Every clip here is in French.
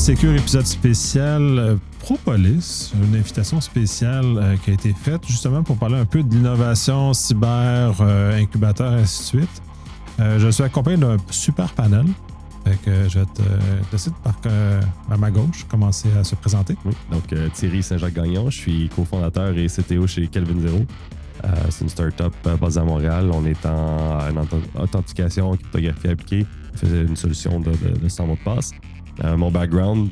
Cybersécure, épisode spécial Propolis, une invitation spéciale qui a été faite justement pour parler un peu de l'innovation cyber, incubateur, et ainsi de suite. Je suis accompagné d'un super panel. Fait que je vais te laisser à ma gauche commencer à se présenter. Oui, donc Thierry Saint-Jacques-Gagnon, je suis cofondateur et CTO chez Kelvin Zero. C'est une startup basée à Montréal. On est en authentification, cryptographie appliquée. On fait une solution de sans mot de passe. Mon background,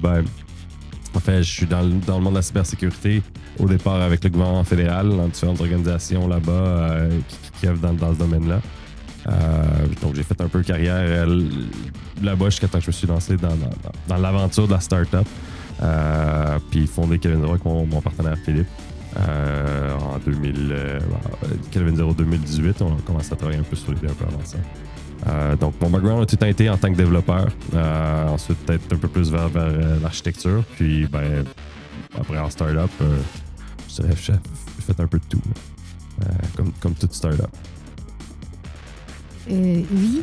en fait, je suis dans le monde de la cybersécurité au départ avec le gouvernement fédéral, dans différentes organisations là-bas qui œuvrent dans ce domaine-là. Donc, j'ai fait un peu carrière là-bas jusqu'à temps que je me suis lancé dans l'aventure de la startup. Puis fondé Kelvin Zero avec mon partenaire Philippe. En Kelvin Zero 2018, on a commencé à travailler un peu sur l'idée un peu avant ça. Donc, mon background a tout le temps été en tant que développeur. Ensuite, peut-être un peu plus vers l'architecture. Puis, après en startup, je dirais j'ai fait un peu de tout, comme toute startup. Oui,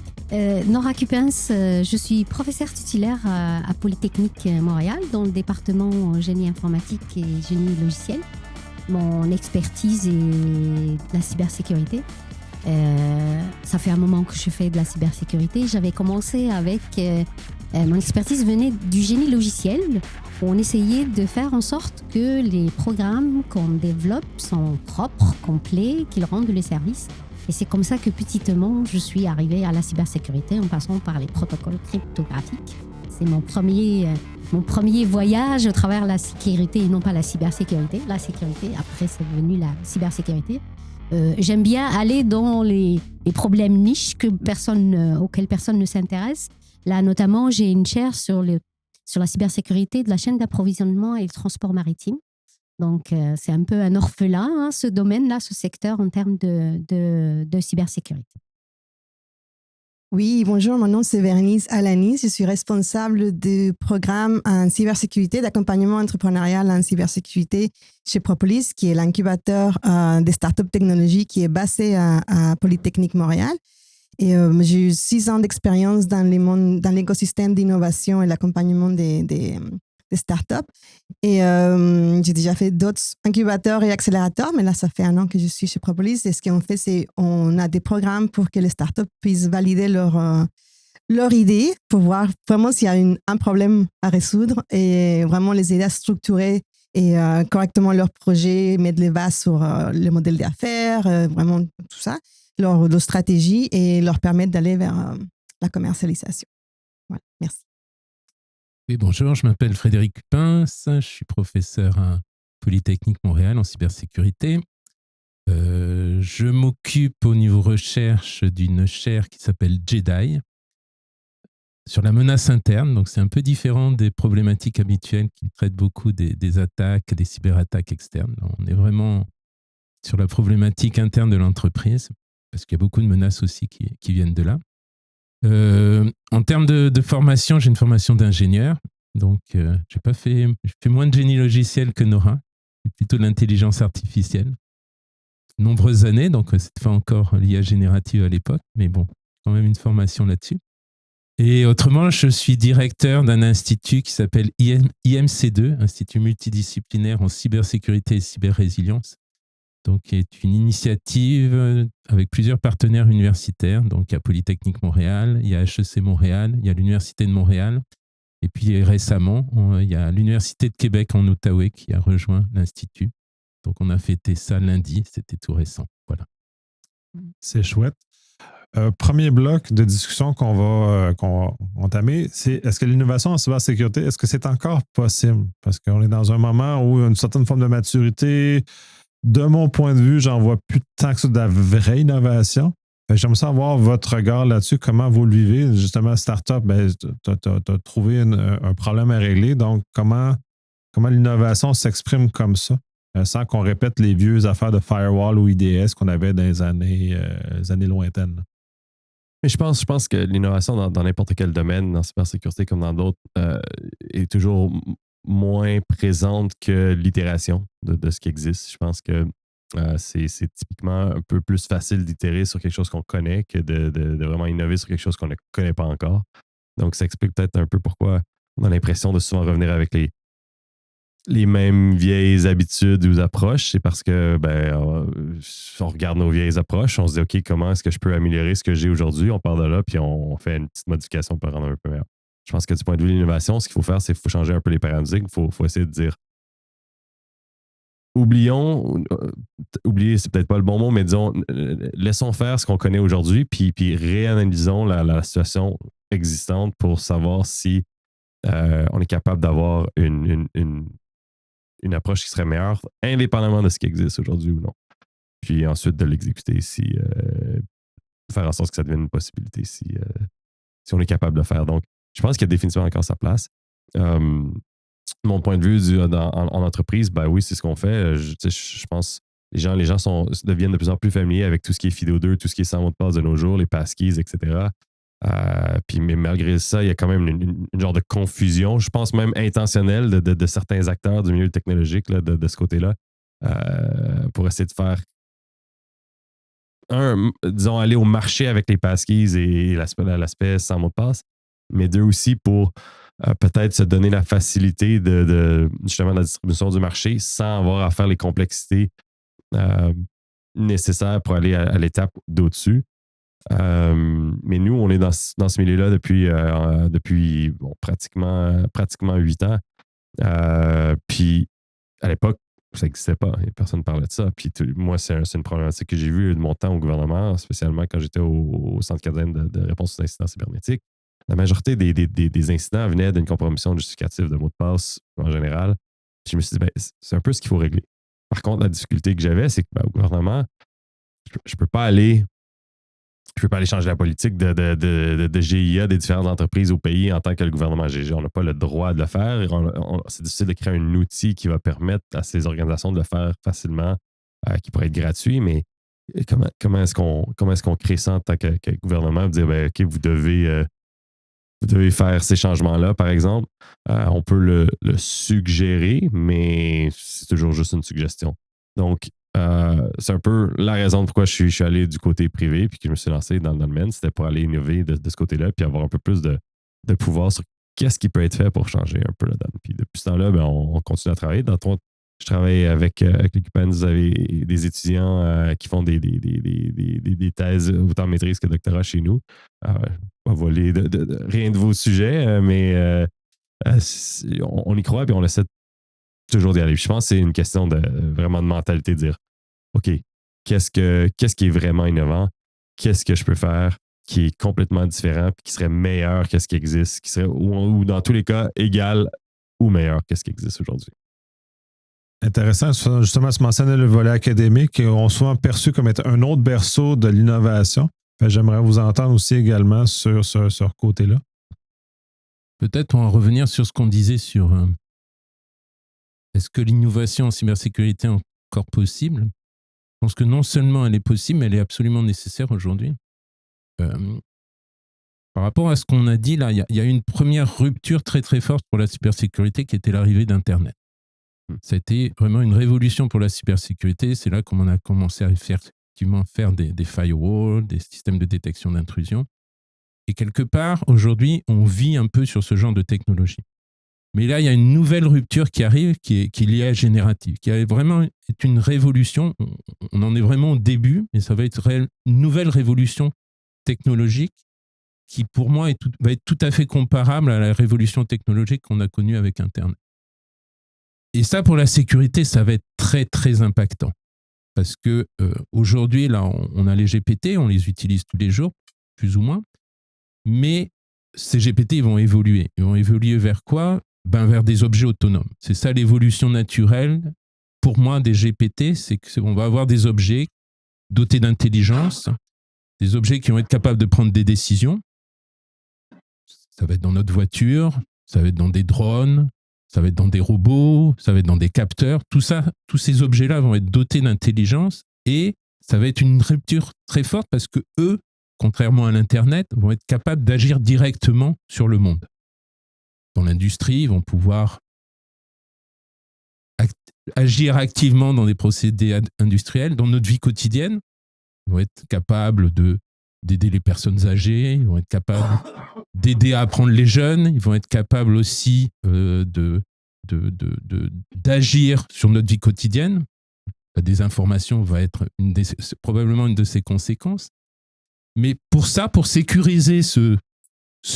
Nora Cupens, je suis professeure titulaire à Polytechnique Montréal dans le département génie informatique et génie logiciel. Mon expertise est la cybersécurité. Ça fait un moment que je fais de la cybersécurité. J'avais commencé avec... mon expertise venait du génie logiciel. On essayait de faire en sorte que les programmes qu'on développe sont propres, complets, qu'ils rendent le service. Et c'est comme ça que petitement, je suis arrivée à la cybersécurité en passant par les protocoles cryptographiques. C'est mon premier voyage à travers la sécurité et non pas la cybersécurité. La sécurité, après, c'est devenu la cybersécurité. J'aime bien aller dans les problèmes niches auxquels personne ne s'intéresse. Là, notamment, j'ai une chaire sur la cybersécurité de la chaîne d'approvisionnement et le transport maritime. Donc, c'est un peu un orphelin, ce domaine-là, ce secteur en termes de cybersécurité. Oui, bonjour, mon nom c'est Bérénice Alanis. Je suis responsable du programme en cybersécurité, d'accompagnement entrepreneurial en cybersécurité chez Propolis, qui est l'incubateur des startups technologies qui est basé à Polytechnique Montréal. Et j'ai eu 6 ans d'expérience dans l'écosystème d'innovation et l'accompagnement des startups. Et j'ai déjà fait d'autres incubateurs et accélérateurs, mais là, ça fait 1 an que je suis chez Propolis. Et ce qu'on fait, c'est on a des programmes pour que les startups puissent valider leur idée pour voir vraiment s'il y a un problème à résoudre et vraiment les aider à structurer et correctement leur projet, mettre les bases sur le modèle d'affaires, vraiment tout ça, leur stratégie et leur permettre d'aller vers la commercialisation. Voilà, merci. Oui, bonjour, je m'appelle Frédéric Cupens, je suis professeur à Polytechnique Montréal en cybersécurité. Je m'occupe au niveau recherche d'une chaire qui s'appelle JEDI sur la menace interne. Donc, c'est un peu différent des problématiques habituelles qui traitent beaucoup des attaques, des cyberattaques externes. On est vraiment sur la problématique interne de l'entreprise parce qu'il y a beaucoup de menaces aussi qui viennent de là. En termes de formation, j'ai une formation d'ingénieur, donc j'ai fait moins de génie logiciel que Nora, j'ai plutôt de l'intelligence artificielle. Nombreuses années, donc cette fois encore l'IA générative à l'époque, mais bon, quand même une formation là-dessus. Et autrement, je suis directeur d'un institut qui s'appelle IMC2, Institut multidisciplinaire en cybersécurité et cyberrésilience. Donc, qui est une initiative avec plusieurs partenaires universitaires. Donc, il y a Polytechnique Montréal, il y a HEC Montréal, il y a l'Université de Montréal. Et puis, récemment, il y a l'Université de Québec en Outaouais qui a rejoint l'Institut. Donc, on a fêté ça lundi. C'était tout récent. Voilà. C'est chouette. Premier bloc de discussion qu'on va entamer, c'est est-ce que l'innovation en cybersécurité, est-ce que c'est encore possible? Parce qu'on est dans un moment où il y a une certaine forme de maturité. De mon point de vue, j'en vois plus tant que ça de la vraie innovation. J'aimerais savoir votre regard là-dessus, comment vous le vivez. Justement, startup, tu as trouvé un problème à régler. Donc, comment l'innovation s'exprime comme ça, sans qu'on répète les vieux affaires de firewall ou IDS qu'on avait dans les années lointaines. Mais je pense que l'innovation dans n'importe quel domaine, dans cybersécurité comme dans d'autres, est toujours moins présente que l'itération de ce qui existe. Je pense que c'est typiquement un peu plus facile d'itérer sur quelque chose qu'on connaît que de vraiment innover sur quelque chose qu'on ne connaît pas encore. Donc, ça explique peut-être un peu pourquoi On a l'impression de souvent revenir avec les mêmes vieilles habitudes ou approches. C'est parce que on regarde nos vieilles approches, on se dit OK, comment est-ce que je peux améliorer ce que j'ai aujourd'hui? On part de là, puis on fait une petite modification pour le rendre un peu meilleur. Je pense que du point de vue de l'innovation, ce qu'il faut faire, c'est qu'il faut changer un peu les paradigmes. Il faut essayer de dire oublier, c'est peut-être pas le bon mot, mais disons, laissons faire ce qu'on connaît aujourd'hui, puis réanalysons la situation existante pour savoir si on est capable d'avoir une approche qui serait meilleure, indépendamment de ce qui existe aujourd'hui ou non. Puis ensuite de l'exécuter faire en sorte que ça devienne une possibilité si on est capable de le faire. Donc, je pense qu'il y a définitivement encore sa place. Mon point de vue en entreprise, oui, c'est ce qu'on fait. Je pense que les gens deviennent de plus en plus familiers avec tout ce qui est FIDO2, tout ce qui est sans mot de passe de nos jours, les passkeys, etc. Mais malgré ça, il y a quand même une genre de confusion, je pense même intentionnelle de certains acteurs du milieu technologique là, de ce côté-là pour essayer de faire disons, aller au marché avec les passkeys et l'aspect sans mot de passe, mais deux aussi pour peut-être se donner la facilité de justement la distribution du marché sans avoir à faire les complexités nécessaires pour aller à l'étape d'au-dessus. Mais nous, on est dans ce milieu-là depuis pratiquement 8 ans. Puis à l'époque, ça n'existait pas. Personne ne parlait de ça. Puis moi, c'est une problématique que j'ai vue de mon temps au gouvernement, spécialement quand j'étais au Centre canadien de réponse aux incidents cybernétiques. La majorité des incidents venaient d'une compromission justificative de mots de passe en général. Puis je me suis dit, c'est un peu ce qu'il faut régler. Par contre, la difficulté que j'avais, c'est qu'au gouvernement, je ne peux pas aller changer la politique de GIA des différentes entreprises au pays en tant que le gouvernement GIA. On n'a pas le droit de le faire. C'est difficile de créer un outil qui va permettre à ces organisations de le faire facilement, qui pourrait être gratuit, mais comment est-ce qu'on crée ça en tant que gouvernement? Dire, OK, vous devez faire ces changements-là, par exemple. On peut le suggérer, mais c'est toujours juste une suggestion. Donc, c'est un peu la raison pourquoi je suis allé du côté privé puis que je me suis lancé dans le domaine. C'était pour aller innover de ce côté-là puis avoir un peu plus de pouvoir sur qu'est-ce qui peut être fait pour changer un peu la donne. Puis depuis ce temps-là, on continue à travailler. Je travaille avec l'équipe. Vous avez des étudiants qui font des thèses autant maîtrise que doctorat chez nous. Je ne vais pas voler rien de vos sujets, mais on y croit et on essaie toujours d'y aller. Puis je pense que c'est une question vraiment de mentalité, de dire OK, qu'est-ce qui est vraiment innovant? Qu'est-ce que je peux faire qui est complètement différent et qui serait meilleur que ce qui existe, qui serait ou dans tous les cas égal ou meilleur que ce qui existe aujourd'hui? Intéressant, justement, tu mentionnais le volet académique qui est souvent perçu comme être un autre berceau de l'innovation. J'aimerais vous entendre aussi également sur ce côté-là. Peut-être on va revenir sur ce qu'on disait sur est-ce que l'innovation en cybersécurité est encore possible? Je pense que non seulement elle est possible, mais elle est absolument nécessaire aujourd'hui. Par rapport à ce qu'on a dit là, il y a une première rupture très très forte pour la cybersécurité qui était l'arrivée d'Internet. Ça a été vraiment une révolution pour la cybersécurité. C'est là qu'on a commencé à faire des firewalls, des systèmes de détection d'intrusion. Et quelque part, aujourd'hui, on vit un peu sur ce genre de technologie. Mais là, il y a une nouvelle rupture qui arrive, qui est liée à générative, qui est vraiment une révolution. On en est vraiment au début, mais ça va être une nouvelle révolution technologique qui, pour moi, va être tout à fait comparable à la révolution technologique qu'on a connue avec Internet. Et ça, pour la sécurité, ça va être très, très impactant. Parce que aujourd'hui, là, on a les GPT, on les utilise tous les jours, plus ou moins. Mais ces GPT, ils vont évoluer. Ils vont évoluer vers quoi? Vers des objets autonomes. C'est ça l'évolution naturelle. Pour moi, des GPT, c'est qu'on va avoir des objets dotés d'intelligence, des objets qui vont être capables de prendre des décisions. Ça va être dans notre voiture, ça va être dans des drones, ça va être dans des robots, ça va être dans des capteurs. Tout ça, tous ces objets-là vont être dotés d'intelligence et ça va être une rupture très forte parce que eux, contrairement à l'Internet, vont être capables d'agir directement sur le monde. Dans l'industrie, ils vont pouvoir agir activement dans des procédés industriels. Dans notre vie quotidienne, ils vont être capables de d'aider les personnes âgées, ils vont être capables d'aider à apprendre les jeunes, ils vont être capables aussi d'agir sur notre vie quotidienne. La désinformation va être probablement une de ses conséquences. Mais pour sécuriser ce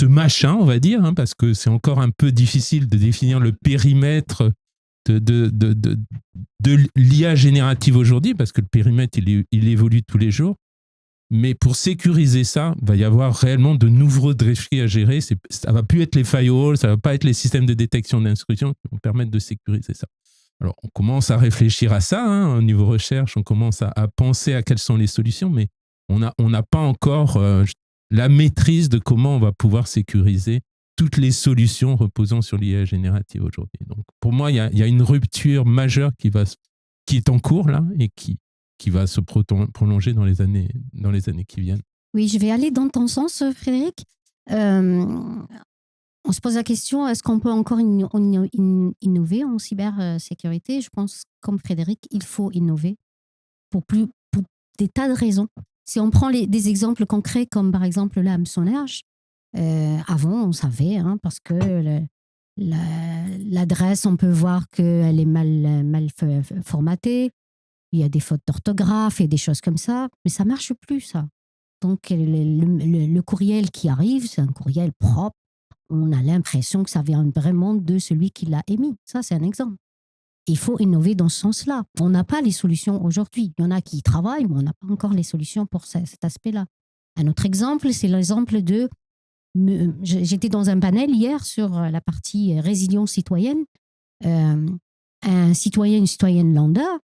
machin, on va dire, hein, parce que c'est encore un peu difficile de définir le périmètre de l'IA générative aujourd'hui, parce que le périmètre, il évolue tous les jours. Mais pour sécuriser ça, il va y avoir réellement de nouveaux défis à gérer. Ça ne va plus être les firewalls, ça ne va pas être les systèmes de détection d'instructions qui vont permettre de sécuriser ça. Alors, on commence à réfléchir à ça, hein, au niveau recherche, on commence à penser à quelles sont les solutions, mais on n'a pas encore la maîtrise de comment on va pouvoir sécuriser toutes les solutions reposant sur l'IA générative aujourd'hui. Donc, pour moi, il y a une rupture majeure qui est en cours là et qui va se prolonger dans les années qui viennent. Oui, je vais aller dans ton sens, Frédéric. On se pose la question, est-ce qu'on peut encore innover en cybersécurité? Je pense, comme Frédéric, il faut innover pour des tas de raisons. Si on prend des exemples concrets, comme par exemple l'hameçonnage, avant, on savait, hein, parce que l'adresse, on peut voir qu'elle est mal formatée. Il y a des fautes d'orthographe et des choses comme ça, mais ça ne marche plus, ça. Donc, le courriel qui arrive, c'est un courriel propre. On a l'impression que ça vient vraiment de celui qui l'a émis. Ça, c'est un exemple. Il faut innover dans ce sens-là. On n'a pas les solutions aujourd'hui. Il y en a qui y travaillent, mais on n'a pas encore les solutions pour cet aspect-là. Un autre exemple, c'est l'exemple de... J'étais dans un panel hier sur la partie résilience citoyenne. Un citoyen, une citoyenne lambda,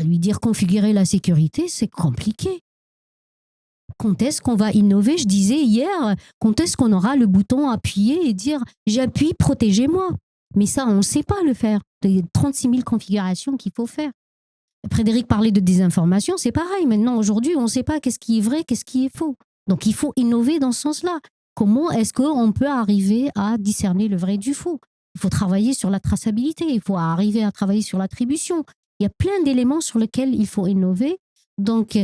lui dire configurer la sécurité, c'est compliqué. Quand est-ce qu'on va innover? Je disais hier, quand est-ce qu'on aura le bouton appuyer et dire j'appuie, protégez-moi? Mais ça, on ne sait pas le faire. Il y a 36 000 configurations qu'il faut faire. Frédéric parlait de désinformation, c'est pareil. Maintenant, aujourd'hui, on ne sait pas qu'est-ce qui est vrai, qu'est-ce qui est faux. Donc, il faut innover dans ce sens-là. Comment est-ce qu'on peut arriver à discerner le vrai du faux? Il faut travailler sur la traçabilité, il faut arriver à travailler sur l'attribution. Il y a plein d'éléments sur lesquels il faut innover. Donc,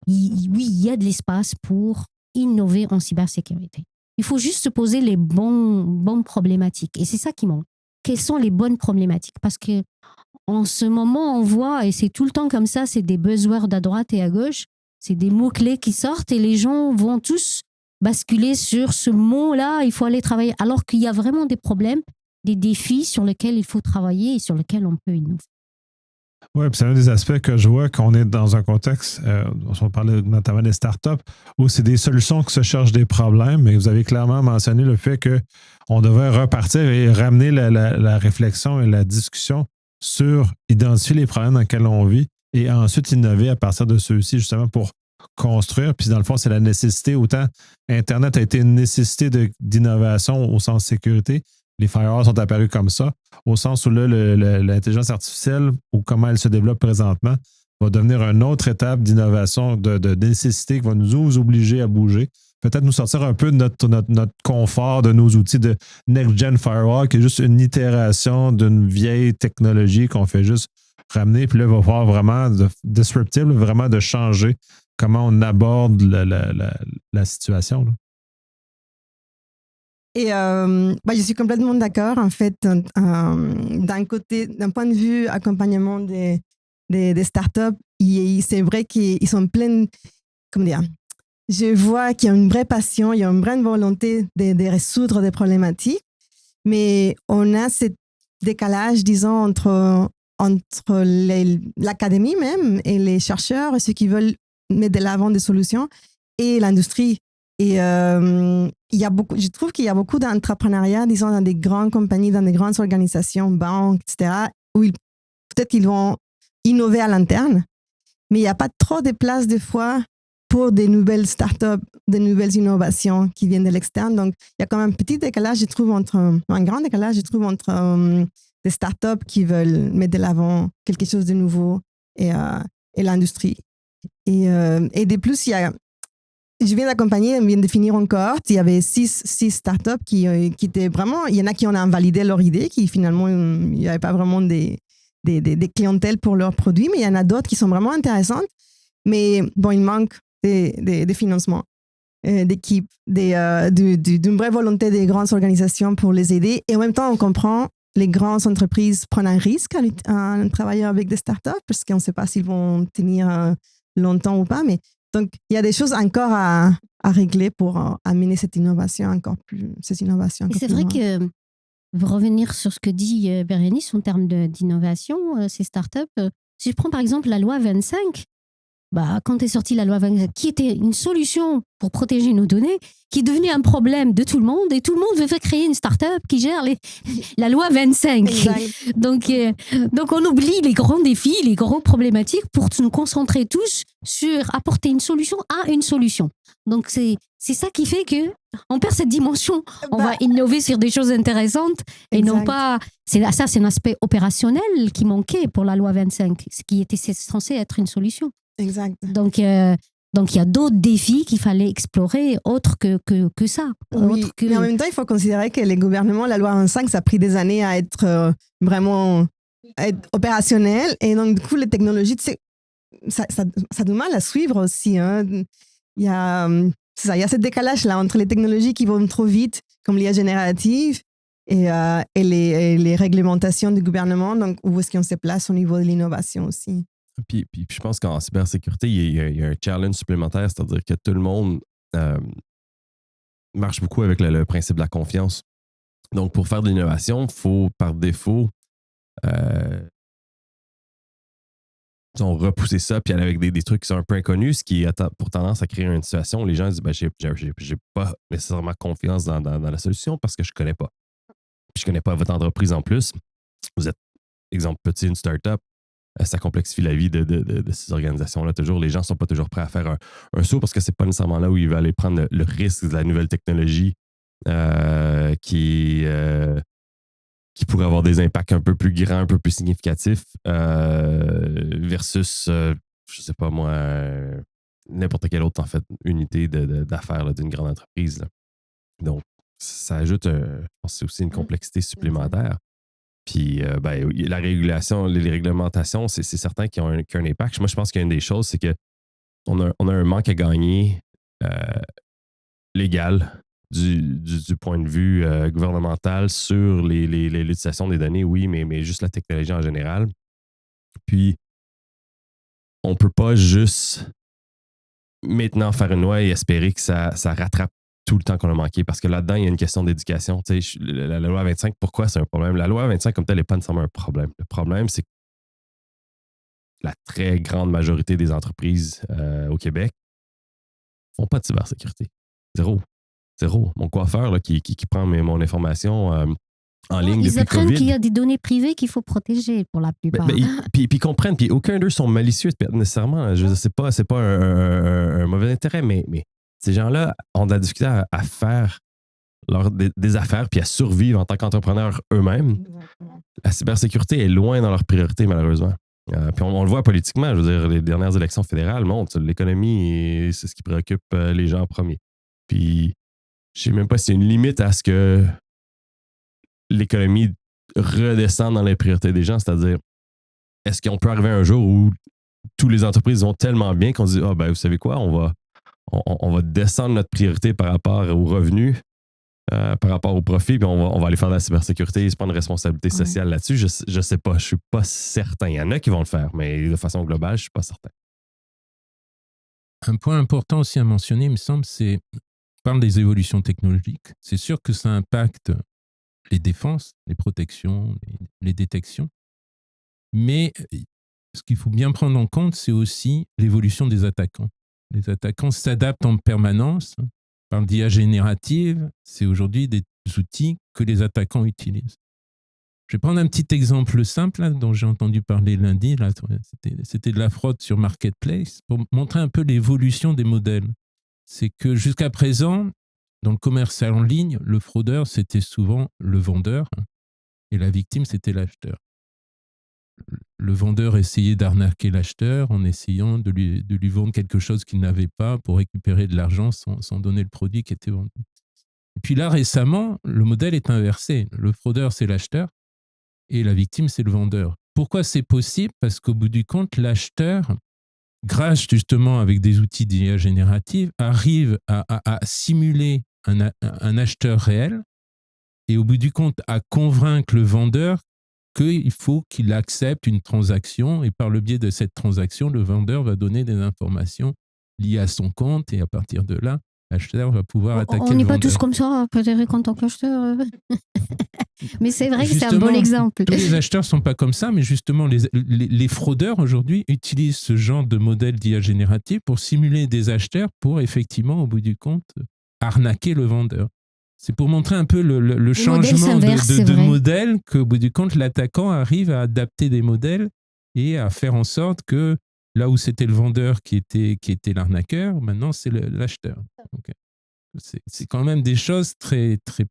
oui, il y a de l'espace pour innover en cybersécurité. Il faut juste se poser les bonnes problématiques. Et c'est ça qui manque. Quelles sont les bonnes problématiques? Parce qu'en ce moment, on voit, et c'est tout le temps comme ça, c'est des buzzwords à droite et à gauche, c'est des mots-clés qui sortent et les gens vont tous basculer sur ce mot-là, il faut aller travailler. Alors qu'il y a vraiment des problèmes, des défis sur lesquels il faut travailler et sur lesquels on peut innover. Oui, puis c'est un des aspects que je vois qu'on est dans un contexte, on parlait notamment des startups, où c'est des solutions qui se cherchent des problèmes, mais vous avez clairement mentionné le fait qu'on devrait repartir et ramener la réflexion et la discussion sur identifier les problèmes dans lesquels on vit et ensuite innover à partir de ceux-ci, justement pour construire. Puis dans le fond, c'est la nécessité, autant Internet a été une nécessité d'innovation au sens sécurité. Les firewalls sont apparus comme ça, au sens où là, l'intelligence artificielle, ou comment elle se développe présentement, va devenir une autre étape d'innovation, de nécessité qui va nous obliger à bouger. Peut-être nous sortir un peu de notre confort, de nos outils de Next-Gen Firewall, qui est juste une itération d'une vieille technologie qu'on fait juste ramener. Puis là, il va falloir vraiment de disruptive, vraiment de changer comment on aborde la situation, là. Et je suis complètement d'accord. En fait, d'un point de vue accompagnement des startups, c'est vrai qu'ils sont pleins, comment dire, je vois qu'il y a une vraie passion, il y a une vraie volonté de résoudre des problématiques, mais on a ce décalage, disons, entre l'académie même et les chercheurs, ceux qui veulent mettre de l'avant des solutions, et l'industrie. Et je trouve qu'il y a beaucoup d'entrepreneuriat, disons, dans des grandes compagnies, dans des grandes organisations, banques, etc., où peut-être qu'ils vont innover à l'interne, mais il n'y a pas trop de place des fois pour des nouvelles startups, des nouvelles innovations qui viennent de l'externe. Donc, il y a quand même un petit décalage, je trouve, un grand décalage, je trouve, entre des startups qui veulent mettre de l'avant quelque chose de nouveau et l'industrie. Et de plus, je viens d'accompagner, on vient de finir une cohorte. Il y avait 6 startups qui étaient vraiment... Il y en a qui ont invalidé leur idée, qui finalement, il n'y avait pas vraiment des clientèles pour leurs produits, mais il y en a d'autres qui sont vraiment intéressantes. Mais bon, il manque des financements. d'équipe, d'une vraie volonté des grandes organisations pour les aider. Et en même temps, on comprend les grandes entreprises prennent un risque en travaillant avec des startups parce qu'on ne sait pas s'ils vont tenir longtemps ou pas. Mais donc, il y a des choses encore à régler pour amener cette innovation encore plus. Cette innovation encore c'est plus vrai loin. que, pour revenir sur ce que dit Bérénice en termes d'innovation, ces startups, si je prends par exemple la loi 25, quand est sortie la loi 25, qui était une solution pour protéger nos données, qui est devenue un problème de tout le monde, et tout le monde veut faire créer une start-up qui gère la loi 25. Exact. Donc, on oublie les grands défis, les grandes problématiques pour nous concentrer tous sur apporter une solution à une solution. Donc, c'est ça qui fait qu'on perd cette dimension. On va innover sur des choses intéressantes et Exact. non pas... c'est un aspect opérationnel qui manquait pour la loi 25, ce qui était censé être une solution. Exact. Donc, il y a d'autres défis qu'il fallait explorer autres que ça. Oui, mais en même temps, il faut considérer que les gouvernements, la loi 25, ça a pris des années à être vraiment opérationnel. Et donc, du coup, les technologies, tu sais, ça a du mal à suivre aussi. Hein. Il y a ce décalage-là entre les technologies qui vont trop vite, comme l'IA générative, et les réglementations du gouvernement. Donc, où est-ce qu'on se place au niveau de l'innovation aussi? Puis je pense qu'en cybersécurité, il y a un challenge supplémentaire, c'est-à-dire que tout le monde marche beaucoup avec le principe de la confiance. Donc, pour faire de l'innovation, il faut, par défaut, repousser ça puis aller avec des trucs qui sont un peu inconnus, ce qui a pour tendance à créer une situation où les gens disent j'ai pas nécessairement confiance dans la solution parce que je connais pas. Puis je connais pas votre entreprise en plus. Vous êtes, exemple, petit, une start-up. Ça complexifie la vie de ces organisations-là. Toujours, les gens ne sont pas toujours prêts à faire un saut parce que ce n'est pas nécessairement là où ils veulent aller prendre le risque de la nouvelle technologie qui pourrait avoir des impacts un peu plus grands, un peu plus significatifs versus, je ne sais pas moi, n'importe quelle autre en fait, unité d'affaires d'une grande entreprise. Là. Donc, ça ajoute, je pense, c'est aussi une complexité supplémentaire. Puis, la régulation, les réglementations, c'est certain qu'ils ont un impact. Moi, je pense qu'une des choses, c'est qu'on a un manque à gagner légal du point de vue gouvernemental sur l'utilisation des données, oui, mais juste la technologie en général. Puis, on ne peut pas juste maintenant faire une loi et espérer que ça rattrape tout le temps qu'on a manqué, parce que là-dedans, il y a une question d'éducation. Tu sais, la loi 25, pourquoi c'est un problème? La loi 25, comme telle, n'est pas nécessairement un problème. Le problème, c'est que la très grande majorité des entreprises au Québec ne font pas de cybersécurité. Zéro. Mon coiffeur là, qui prend mon information en ligne depuis le COVID. Ils apprennent qu'il y a des données privées qu'il faut protéger pour la plupart. Puis ils comprennent, puis aucun d'eux sont malicieux nécessairement. Je sais pas, c'est pas un mauvais intérêt, mais ces gens-là ont de la difficulté à faire des affaires puis à survivre en tant qu'entrepreneurs eux-mêmes. Exactement. La cybersécurité est loin dans leurs priorités, malheureusement. Puis on le voit politiquement. Je veux dire, les dernières élections fédérales montrent l'économie, c'est ce qui préoccupe les gens en premier. Puis, je ne sais même pas s'il y a une limite à ce que l'économie redescende dans les priorités des gens. C'est-à-dire, est-ce qu'on peut arriver un jour où toutes les entreprises vont tellement bien qu'on se dit, vous savez quoi, on va descendre notre priorité par rapport aux revenus, par rapport au profit, puis on va aller faire de la cybersécurité et se prendre une responsabilité sociale là-dessus. Je ne sais pas, je ne suis pas certain. Il y en a qui vont le faire, mais de façon globale, je ne suis pas certain. Un point important aussi à mentionner, il me semble, c'est on parle des évolutions technologiques. C'est sûr que ça impacte les défenses, les protections, les détections. Mais ce qu'il faut bien prendre en compte, c'est aussi l'évolution des attaquants. Les attaquants s'adaptent en permanence. On parle d'IA générative, c'est aujourd'hui des outils que les attaquants utilisent. Je vais prendre un petit exemple simple là, dont j'ai entendu parler lundi. Là, c'était de la fraude sur Marketplace pour montrer un peu l'évolution des modèles. C'est que jusqu'à présent, dans le commerce en ligne, le fraudeur, c'était souvent le vendeur et la victime, c'était l'acheteur. Le vendeur essayait d'arnaquer l'acheteur en essayant de lui vendre quelque chose qu'il n'avait pas pour récupérer de l'argent sans donner le produit qui était vendu. Et puis là, récemment, le modèle est inversé. Le fraudeur, c'est l'acheteur et la victime, c'est le vendeur. Pourquoi c'est possible? Parce qu'au bout du compte, l'acheteur grâce justement avec des outils d'IA générative, arrive à simuler un acheteur réel et au bout du compte à convaincre le vendeur qu'il faut qu'il accepte une transaction et par le biais de cette transaction, le vendeur va donner des informations liées à son compte et à partir de là, l'acheteur va pouvoir attaquer le vendeur. On n'est pas tous comme ça, Frédéric, en tant qu'acheteur. Mais c'est vrai que c'est un bon exemple. Tous les acheteurs ne sont pas comme ça, mais justement, les fraudeurs aujourd'hui utilisent ce genre de modèle d'IA générative pour simuler des acheteurs pour effectivement, au bout du compte, arnaquer le vendeur. C'est pour montrer un peu le changement de modèle qu'au bout du compte, l'attaquant arrive à adapter des modèles et à faire en sorte que là où c'était le vendeur qui était l'arnaqueur, maintenant c'est l'acheteur. Donc, c'est quand même des choses très, très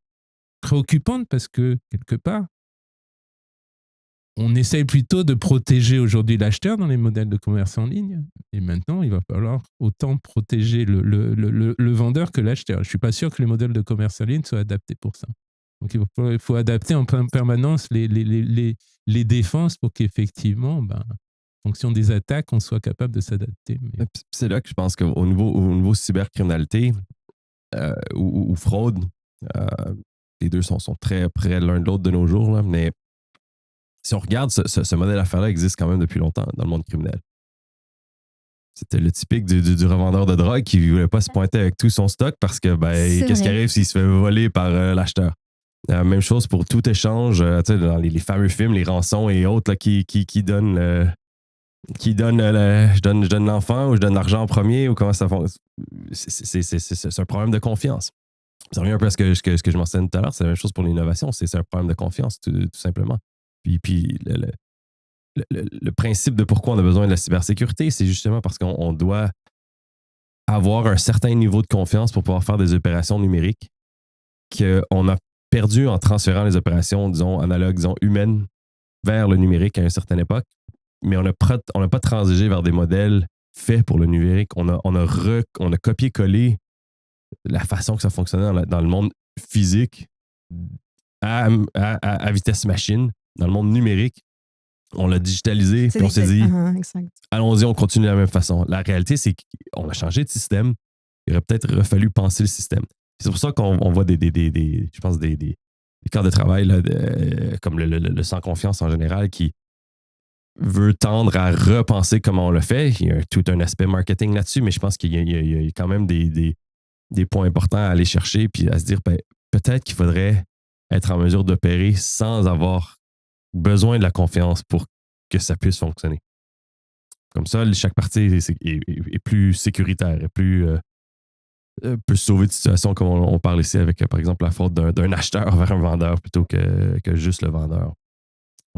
préoccupantes parce que, quelque part, on essaye plutôt de protéger aujourd'hui l'acheteur dans les modèles de commerce en ligne. Et maintenant, il va falloir autant protéger le vendeur que l'acheteur. Je ne suis pas sûr que les modèles de commerce en ligne soient adaptés pour ça. Donc, il faut adapter en permanence les défenses pour qu'effectivement, en fonction des attaques, on soit capable de s'adapter. Mais... C'est là que je pense qu'au niveau cybercriminalité ou fraude, les deux sont très près l'un de l'autre de nos jours, là, mais si on regarde, ce modèle d'affaires-là existe quand même depuis longtemps dans le monde criminel. C'était le typique du revendeur de drogue qui ne voulait pas se pointer avec tout son stock parce que qu'est-ce qui arrive s'il se fait voler par l'acheteur? Même chose pour tout échange, dans les fameux films, les rançons et autres là, qui donnent je donne l'enfant ou je donne l'argent en premier ou comment ça fonctionne. C'est un problème de confiance. Ça revient un peu à ce que je mentionnais tout à l'heure, c'est la même chose pour l'innovation, c'est un problème de confiance tout simplement. Puis le principe de pourquoi on a besoin de la cybersécurité, c'est justement parce qu'on doit avoir un certain niveau de confiance pour pouvoir faire des opérations numériques qu'on a perdu en transférant les opérations, disons, analogues, disons, humaines vers le numérique à une certaine époque, mais on n'a pas transigé vers des modèles faits pour le numérique. On a copié-collé la façon que ça fonctionnait dans le monde physique à vitesse machine. Dans le monde numérique, on l'a digitalisé, puis on s'est dit, allons-y, on continue de la même façon. La réalité, c'est qu'on a changé de système. Il aurait peut-être fallu penser le système. C'est pour ça qu'on voit des cadres de travail là, comme le sans confiance en général qui veut tendre à repenser comment on le fait. Il y a tout un aspect marketing là-dessus, mais je pense qu'il y a quand même des points importants à aller chercher puis à se dire peut-être qu'il faudrait être en mesure d'opérer sans avoir besoin de la confiance pour que ça puisse fonctionner. Comme ça, chaque partie est plus sécuritaire, peut se sauver de situations comme on parle ici avec, par exemple, la faute d'un acheteur vers un vendeur plutôt que juste le vendeur.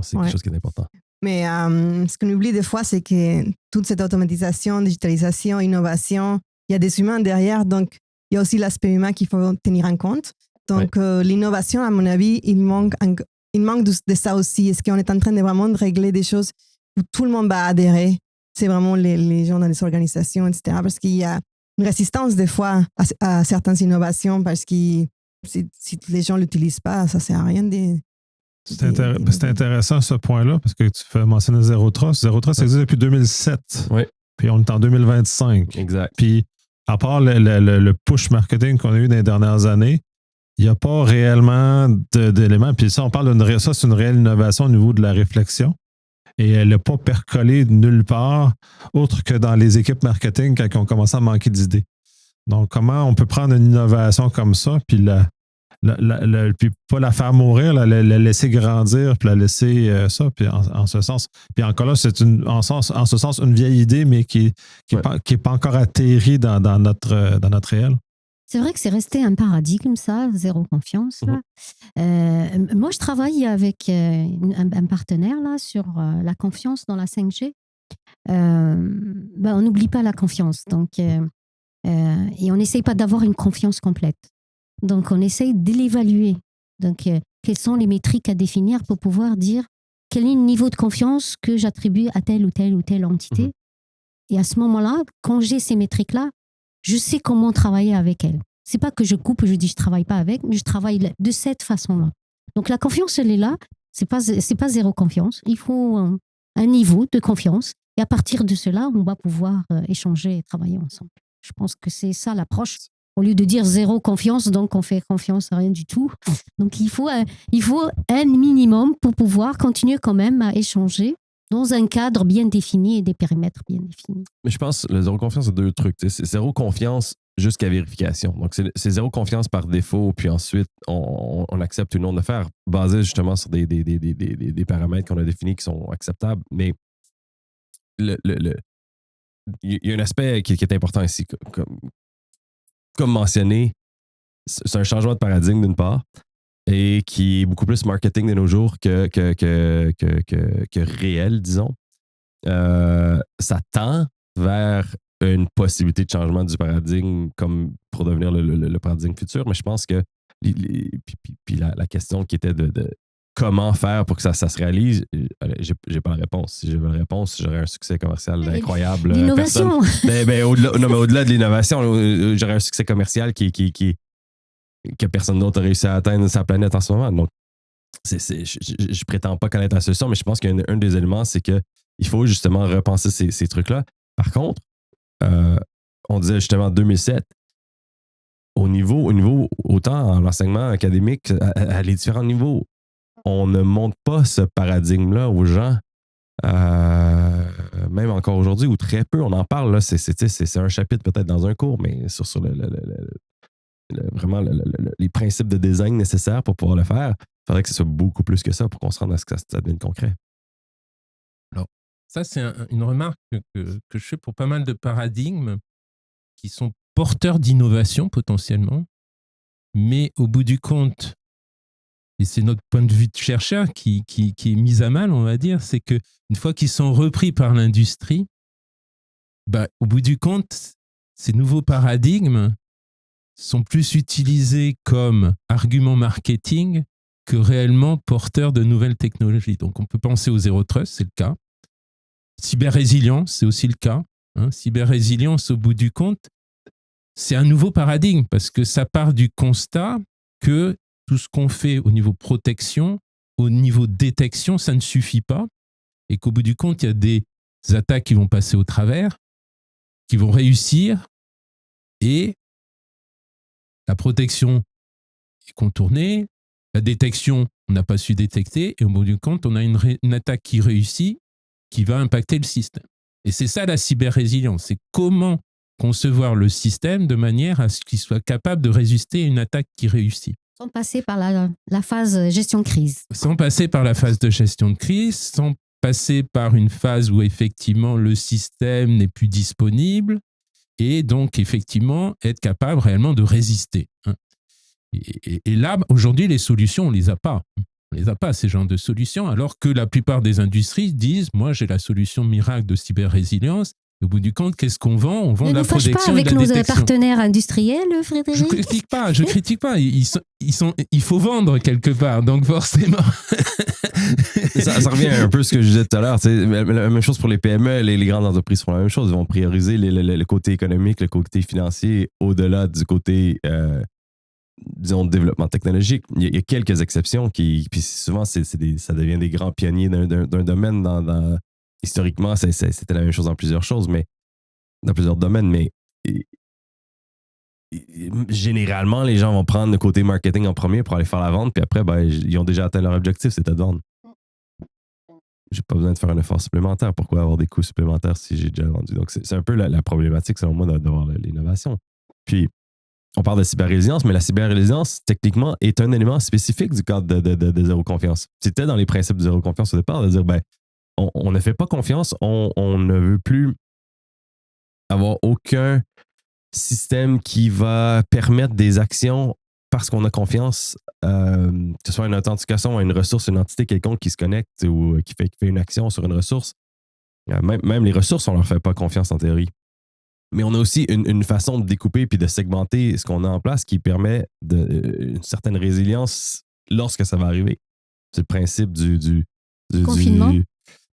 C'est quelque chose qui est important. Mais ce qu'on oublie des fois, c'est que toute cette automatisation, digitalisation, innovation, il y a des humains derrière, donc il y a aussi l'aspect humain qu'il faut tenir en compte. Donc l'innovation, à mon avis, il manque de ça aussi. Est-ce qu'on est en train de vraiment de régler des choses où tout le monde va adhérer? C'est vraiment les gens dans les organisations, etc. Parce qu'il y a une résistance des fois à certaines innovations parce que si les gens ne l'utilisent pas, ça ne sert à rien. C'est intéressant ce point-là parce que tu fais mentionner Zero Trust. Zero Trust existe depuis 2007. Oui. Puis on est en 2025. Exact. Puis à part le push marketing qu'on a eu dans les dernières années, il n'y a pas réellement d'éléments. Puis ça, on parle c'est une réelle innovation au niveau de la réflexion. Et elle n'a pas percolé nulle part, autre que dans les équipes marketing quand ils ont commencé à manquer d'idées. Donc, comment on peut prendre une innovation comme ça, puis puis pas la faire mourir, la laisser grandir, puis la laisser ça, puis en ce sens. Puis encore là, c'est en ce sens une vieille idée, mais qui est pas encore atterrie dans notre réel. C'est vrai que c'est resté un paradigme, ça, zéro confiance. Là. Moi, je travaille avec un partenaire là, sur la confiance dans la 5G. On n'oublie pas la confiance. Donc, et on n'essaye pas d'avoir une confiance complète. Donc, on essaye de l'évaluer. Donc, quelles sont les métriques à définir pour pouvoir dire quel est le niveau de confiance que j'attribue à telle ou telle entité. Et à ce moment-là, quand j'ai ces métriques-là, je sais comment travailler avec elle. C'est pas que je coupe, je dis je travaille pas avec, mais je travaille de cette façon-là. Donc la confiance, elle est là. C'est pas zéro confiance. Il faut un niveau de confiance. Et à partir de cela, on va pouvoir échanger et travailler ensemble. Je pense que c'est ça l'approche. Au lieu de dire zéro confiance, donc on fait confiance à rien du tout. Donc il faut un minimum pour pouvoir continuer quand même à échanger dans un cadre bien défini et des périmètres bien définis. Mais je pense que le zéro confiance, c'est deux trucs. C'est zéro confiance jusqu'à vérification. Donc, c'est zéro confiance par défaut, puis ensuite, on accepte ou non de le faire, basé justement sur des paramètres qu'on a définis qui sont acceptables. Mais il y a un aspect qui est important ici. Comme mentionné, c'est un changement de paradigme d'une part et qui est beaucoup plus marketing de nos jours que réel, disons. Ça tend vers une possibilité de changement du paradigme comme pour devenir le paradigme futur, mais je pense que puis la question qui était de comment faire pour que ça se réalise, j'ai pas la réponse. Si j'avais la réponse, j'aurais un succès commercial incroyable. L'innovation! Au-delà de l'innovation, j'aurais un succès commercial que personne d'autre a réussi à atteindre sa planète en ce moment. Donc, je prétends pas connaître la solution, mais je pense qu'un des éléments, c'est qu'il faut justement repenser ces trucs-là. Par contre, on disait justement en 2007, au niveau autant en l'enseignement académique, à les différents niveaux, on ne montre pas ce paradigme-là aux gens, même encore aujourd'hui, ou très peu. On en parle, là, c'est un chapitre peut-être dans un cours, mais sur vraiment les principes de design nécessaires pour pouvoir le faire, il faudrait que ce soit beaucoup plus que ça pour qu'on se rende à ce que ça devienne concret. Alors, ça, c'est une remarque que je fais pour pas mal de paradigmes qui sont porteurs d'innovation potentiellement, mais au bout du compte, et c'est notre point de vue de chercheur qui est mis à mal, on va dire, c'est qu'une fois qu'ils sont repris par l'industrie, au bout du compte, ces nouveaux paradigmes sont plus utilisés comme argument marketing que réellement porteurs de nouvelles technologies. Donc on peut penser au Zero Trust, c'est le cas. Cyber-résilience, c'est aussi le cas. Cyber-résilience, au bout du compte, c'est un nouveau paradigme parce que ça part du constat que tout ce qu'on fait au niveau protection, au niveau détection, ça ne suffit pas et qu'au bout du compte, il y a des attaques qui vont passer au travers, qui vont réussir et la protection est contournée, la détection, on n'a pas su détecter et au bout du compte, on a une attaque qui réussit, qui va impacter le système. Et c'est ça la cyber-résilience, c'est comment concevoir le système de manière à ce qu'il soit capable de résister à une attaque qui réussit. Sans passer par la phase gestion de crise. Sans passer par la phase de gestion de crise, sans passer par une phase où effectivement le système n'est plus disponible et donc effectivement être capable réellement de résister. Et là, aujourd'hui, les solutions, on ne les a pas. On ne les a pas, ces genres de solutions, alors que la plupart des industries disent « moi, j'ai la solution miracle de cyber-résilience ». Au bout du compte, qu'est-ce qu'on vend ? On vend de la protection et de la détection. Ne nous fâche pas avec nos partenaires industriels, Frédéric. Je critique pas. Il faut vendre quelque part, donc forcément. ça revient un peu à ce que je disais tout à l'heure. La même chose pour les PME, les grandes entreprises font la même chose. Ils vont prioriser le côté économique, le côté financier, au-delà du côté, disons, développement technologique. Il y a quelques exceptions puis souvent, ça devient des grands pionniers d'un domaine dans historiquement, c'était la même chose dans plusieurs choses, mais dans plusieurs domaines, mais généralement, les gens vont prendre le côté marketing en premier pour aller faire la vente, puis après, ils ont déjà atteint leur objectif, c'était de vendre. J'ai pas besoin de faire un effort supplémentaire. Pourquoi avoir des coûts supplémentaires si j'ai déjà vendu? Donc, c'est un peu la problématique, selon moi, d'avoir l'innovation. Puis, on parle de cyber-résilience, mais la cyber-résilience, techniquement, est un élément spécifique du cadre de zéro confiance. C'était dans les principes de zéro confiance au départ, de dire, on ne fait pas confiance, on ne veut plus avoir aucun système qui va permettre des actions parce qu'on a confiance, que ce soit une authentification à une ressource, une entité quelconque qui se connecte ou qui fait une action sur une ressource. Même les ressources, on ne leur fait pas confiance en théorie. Mais on a aussi une façon de découper puis de segmenter ce qu'on a en place qui permet une certaine résilience lorsque ça va arriver. C'est le principe du confinement.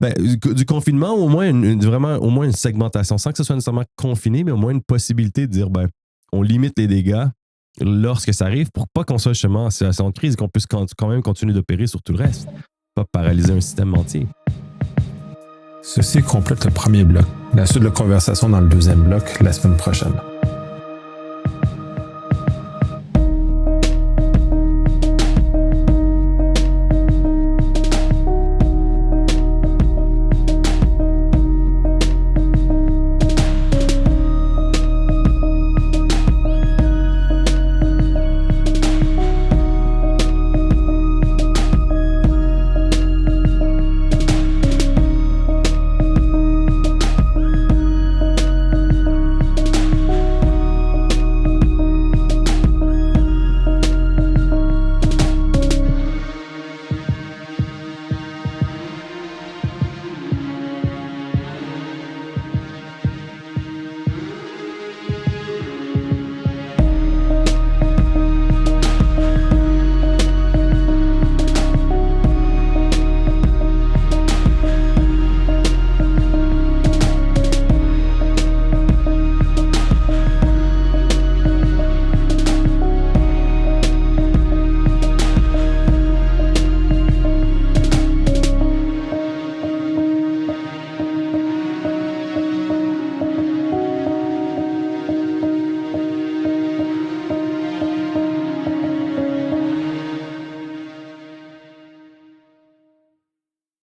Du confinement, au moins une segmentation, sans que ce soit nécessairement confiné, mais au moins une possibilité de dire on limite les dégâts lorsque ça arrive pour pas qu'on soit justement en situation de crise et qu'on puisse quand même continuer d'opérer sur tout le reste, pas paralyser un système entier. Ceci complète le premier bloc. La suite de la conversation dans le deuxième bloc la semaine prochaine.